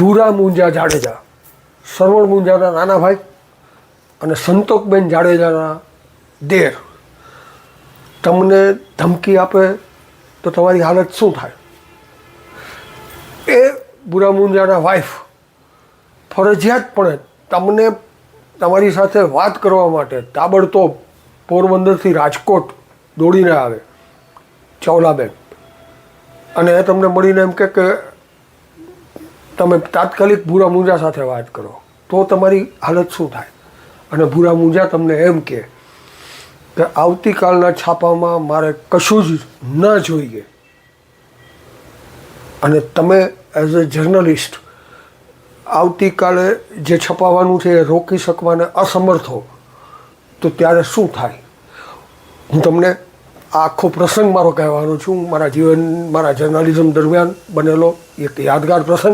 ભૂરા મુંજા જાડેજા, સરવણ મુંજાના નાના ભાઈ અને સંતોકબેન જાડેજાના દેર તમને ધમકી આપે તો તમારી હાલત શું થાય? એ ભૂરા મુંજાના વાઈફ ફરજિયાતપણે તમને તમારી સાથે વાત કરવા માટે તાબડતોબ પોરબંદરથી રાજકોટ દોડીને આવે, ચાવલાબેન, અને એ તમને મળીને એમ કે તમે તાત્કાલિક ભૂરા મુંજા સાથે વાત કરો, તો તમારી હાલત શું થાય? અને ભૂરા મુંજા તમને એમ કે આવતીકાલના છાપામાં મારે કશું જ ન જોઈએ, અને તમે એઝ અ જર્નલિસ્ટ આવતીકાલે જે છપાવવાનું છે એ રોકી શકવાને અસમર્થ હો તો ત્યારે શું થાય? હું તમને આ આખો પ્રસંગ મારો કહેવાનો છું, મારા જર્નલિઝમ દરમિયાન બનેલો એક યાદગાર પ્રસંગ.